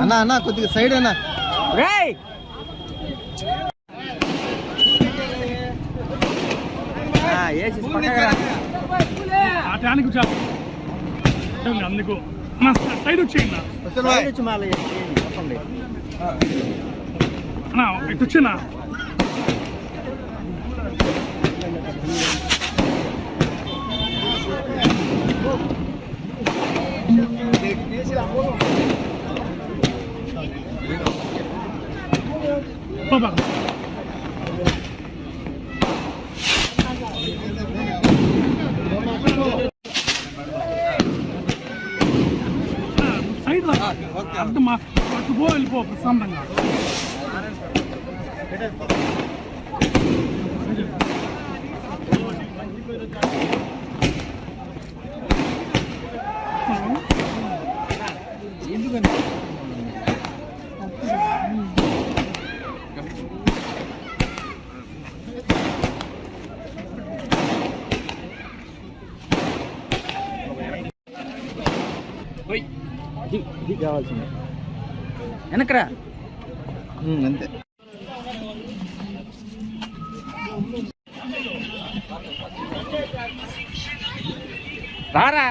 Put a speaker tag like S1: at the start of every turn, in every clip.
S1: అన్నా అన్నా కొద్దిగా సైడ్ అన్నా
S2: అందుకు సైడ్ వచ్చేయండి ఇటు వచ్చినా బాబా సైడ్ అర్థమా అటు వెళ్ళిపో ప్రశాంతంగా
S1: ఇది కావాల్సింది
S3: వెనకరా
S1: అంతే
S3: రారా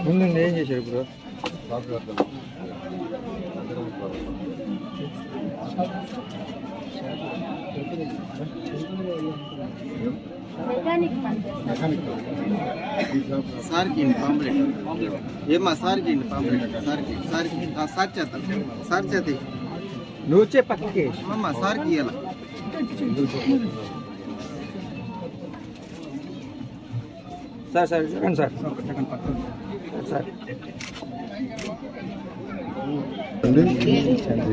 S1: ముందు ఏం చేశారు ఇప్పుడు సార్కి పాంప్లెట్ ఏమా సార్కి పాంప్లెట్ సార్ చేస్తాను సార్ చేత నువ్వు వచ్చే పక్కకి అమ్మా సార్కి ఇవ్వాల సార్ సార్ చూడండి సార్ సార్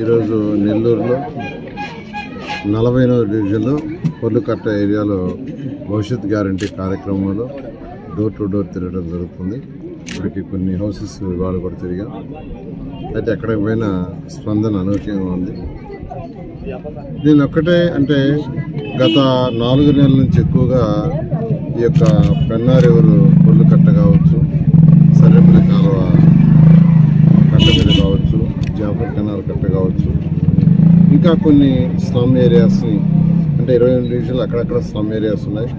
S4: ఈరోజు నెల్లూరులో 40వ డివిజన్లో పొర్లుకట్ట ఏరియాలో భవిష్యత్ గ్యారంటీ కార్యక్రమంలో డోర్ టు డోర్ తిరగడం జరుగుతుంది. ఇప్పటికి కొన్ని హౌసెస్ వాళ్ళు కూడా తిరిగాం. అయితే ఎక్కడికి పోయినా స్పందన అనూహ్యంగా ఉంది. నేను ఒక్కటే అంటే గత 4 నెలల నుంచి ఎక్కువగా ఈ యొక్క పెన్నారెవరు పొర్లుకట్ట కావచ్చు, సర్రేపల్లి కాలువ కట్ట మీద కావచ్చు, జాఫర్ కెనాల్ కట్ట కావచ్చు, ఇంకా కొన్ని స్లమ్ ఏరియాస్ని అంటే 28 డివిజన్లు అక్కడక్కడ స్లమ్ ఏరియాస్ ఉన్నాయి,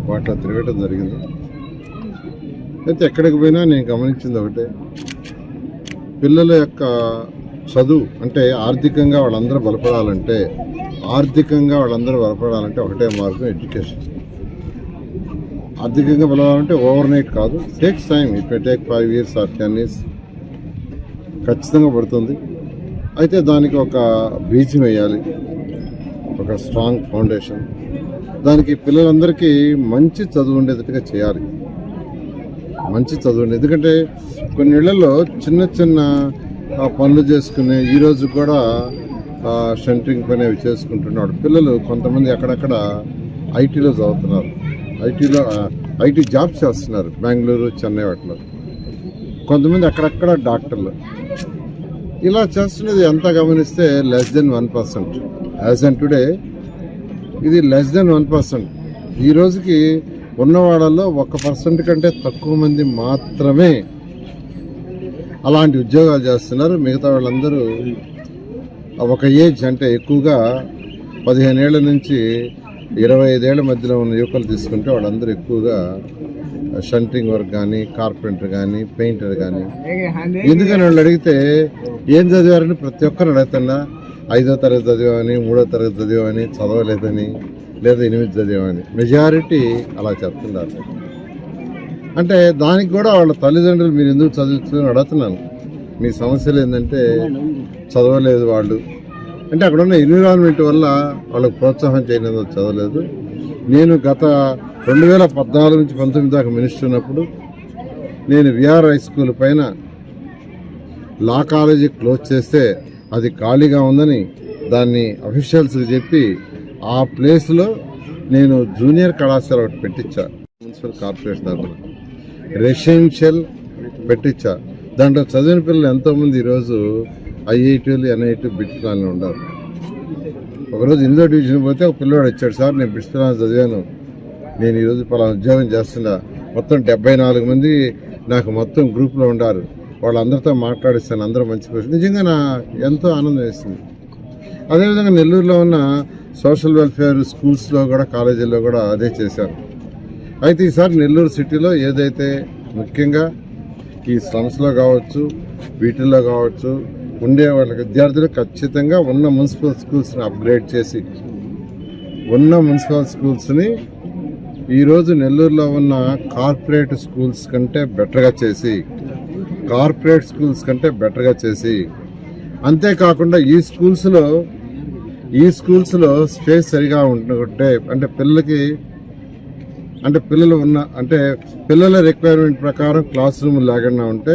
S4: వాటిలో తిరగటం జరిగింది. అయితే ఎక్కడికి పోయినా నేను గమనించింది ఒకటే, పిల్లల యొక్క చదువు అంటే ఆర్థికంగా వాళ్ళందరూ బలపడాలంటే ఒకటే మార్గం ఎడ్యుకేషన్. ఆర్థికంగా బలపడాలంటే ఓవర్ నైట్ కాదు, takes time. It may take 5 years or 10 years ఖచ్చితంగా పడుతుంది. అయితే దానికి ఒక బీజం వేయాలి, ఒక స్ట్రాంగ్ ఫౌండేషన్. దానికి పిల్లలందరికీ మంచి చదువు ఉండేటట్టుగా చేయాలి, మంచి చదువు ఉండేది. ఎందుకంటే కొన్ని ఇళ్లలో చిన్న చిన్న పనులు చేసుకునే ఈరోజు కూడా సెంటరింగ్ పని అవి చేసుకుంటున్నాడు పిల్లలు. కొంతమంది అక్కడక్కడ ఐటీలో చదువుతున్నారు, ఐటీ జాబ్స్ చేస్తున్నారు బెంగళూరు, చెన్నై వాటిలో. కొంతమంది అక్కడక్కడ డాక్టర్లు. ఇలా చేస్తున్నది ఎంత గమనిస్తే <1%. యాజ్ అండ్ టుడే ఇది <1%. ఈ రోజుకి ఉన్నవాళ్ళలో 1% కంటే తక్కువ మంది మాత్రమే అలాంటి ఉద్యోగాలు చేస్తున్నారు. మిగతా వాళ్ళందరూ ఒక ఏజ్ అంటే ఎక్కువగా 15 ఏళ్ల నుంచి 25 ఏళ్ల మధ్యలో ఉన్న యువకులు తీసుకుంటే వాళ్ళందరూ ఎక్కువగా షంటింగ్ వర్క్ కానీ, కార్పెంటర్ కానీ, పెయింటర్ కానీ. ఎందుకని వాళ్ళు అడిగితే ఏం చదివారని ప్రతి ఒక్కరు అడుగుతున్నా 5వ తరగతి చదివామని, 3వ తరగతి చదివామని, చదవలేదని, లేదా 8 చదివామని మెజారిటీ అలా చెప్తున్నారు. అంటే దానికి కూడా వాళ్ళ తల్లిదండ్రులు మీరు ఎందుకు చదువుతుందని అడుగుతున్నాను. మీ సమస్యలు ఏంటంటే చదవలేదు వాళ్ళు అంటే అక్కడ ఉన్న ఎన్విరాన్మెంట్ వల్ల వాళ్ళకి ప్రోత్సాహం చేయలేదు, చదవలేదు. నేను గత 2014 నుంచి 19 దాకా మినిస్టర్ ఉన్నప్పుడు నేను విఆర్ హై స్కూల్ పైన లా కాలేజీ క్లోజ్ చేస్తే అది ఖాళీగా ఉందని దాన్ని అఫీషియల్స్కి చెప్పి ఆ ప్లేస్లో నేను జూనియర్ కళాశాల ఒకటి పెట్టించా మున్సిపల్ కార్పొరేషన్ తరఫున, రెసిడెన్షియల్ పెట్టించా. దాంట్లో చదివిన పిల్లలు ఎంతోమంది ఈరోజు ఐఐటీలు ఎన్ఐటీ బిట్స్లో ఉన్నారు. ఒకరోజు 8వ డివిజన్ పోతే ఒక పిల్లవాడు వచ్చాడు, సార్ నేను బిట్స్లో చదివాను, నేను ఈరోజు పలానా ఉద్యోగం చేస్తున్నా, మొత్తం 74 మంది నాకు మొత్తం గ్రూప్లో ఉండారు, వాళ్ళందరితో మాట్లాడిస్తాను, అందరూ మంచి పరిస్థితి. నిజంగా నా ఎంతో ఆనందం వేస్తుంది. అదేవిధంగా నెల్లూరులో ఉన్న సోషల్ వెల్ఫేర్ స్కూల్స్లో కూడా కాలేజీల్లో కూడా అదే చేశారు. అయితే ఈసారి నెల్లూరు సిటీలో ఏదైతే ముఖ్యంగా ఈ స్లమ్స్లో కావచ్చు, వీటిల్లో కావచ్చు ఉండే వాళ్ళ విద్యార్థులు ఖచ్చితంగా ఉన్న మున్సిపల్ స్కూల్స్ని అప్గ్రేడ్ చేసి, ఉన్న మున్సిపల్ స్కూల్స్ని ఈరోజు నెల్లూరులో ఉన్న కార్పొరేట్ స్కూల్స్ కంటే బెటర్గా చేసి, అంతేకాకుండా ఈ స్కూల్స్లో స్పేస్ సరిగా ఉంటే, పిల్లల రిక్వైర్మెంట్ ప్రకారం క్లాస్ రూమ్ లేకుండా ఉంటే,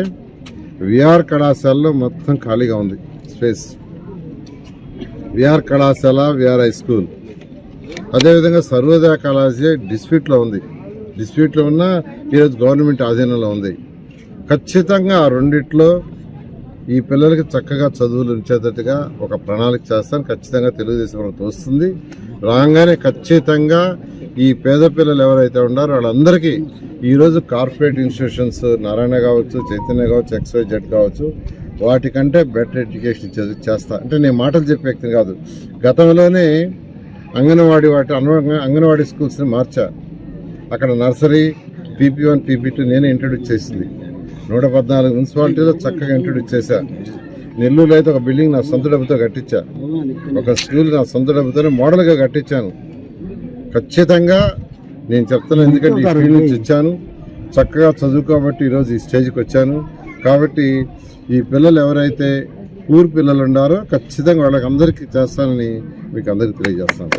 S4: విఆర్ కళాశాలలో మొత్తం ఖాళీగా ఉంది స్పేస్. విఆర్ కళాశాల, విఆర్ హై స్కూల్, అదేవిధంగా సర్వోదయ కళాశాల డిస్ప్యూట్లో ఉన్న ఈరోజు గవర్నమెంట్ ఆధీనంలో ఉంది. ఖచ్చితంగా ఆ రెండిట్లో ఈ పిల్లలకి చక్కగా చదువులు ఉంచేటట్టుగా ఒక ప్రణాళిక చేస్తాను. ఖచ్చితంగా తెలుగుదేశం ప్రభుత్వం వస్తుంది. రాగానే ఖచ్చితంగా ఈ పేద పిల్లలు ఎవరైతే ఉన్నారో వాళ్ళందరికీ ఈరోజు కార్పొరేట్ ఇన్స్టిట్యూషన్స్ నారాయణ కావచ్చు, చైతన్య కావచ్చు, XYZ కావచ్చు, వాటికంటే బెటర్ ఎడ్యుకేషన్ చేస్తా. అంటే నేను మాటలు చెప్పే వ్యక్తిని కాదు. గతంలోనే అంగన్వాడీ స్కూల్స్ని మార్చా. అక్కడ నర్సరీ, PP1, PP2 నేనే ఇంట్రడ్యూస్ చేసింది. 114 మున్సిపాలిటీలో చక్కగా ఇంట్రడ్యూస్ చేశా. నెల్లూరులో అయితే ఒక బిల్డింగ్ నా సొంత డబ్బుతో కట్టించా, ఒక స్కూల్ నా సొంత డబ్బుతోనే మోడల్గా కట్టించాను. ఖచ్చితంగా నేను చెప్తాను, ఎందుకంటే ఈ ఫీల్డ్ నుంచి వచ్చాను, చక్కగా చదువుకోబట్టి ఈరోజు ఈ స్టేజ్కి వచ్చాను. కాబట్టి ఈ పిల్లలు ఎవరైతే పూర్ పిల్లలు ఉన్నారో ఖచ్చితంగా వాళ్ళకి అందరికీ చేస్తానని మీకు అందరికీ తెలియజేస్తాను.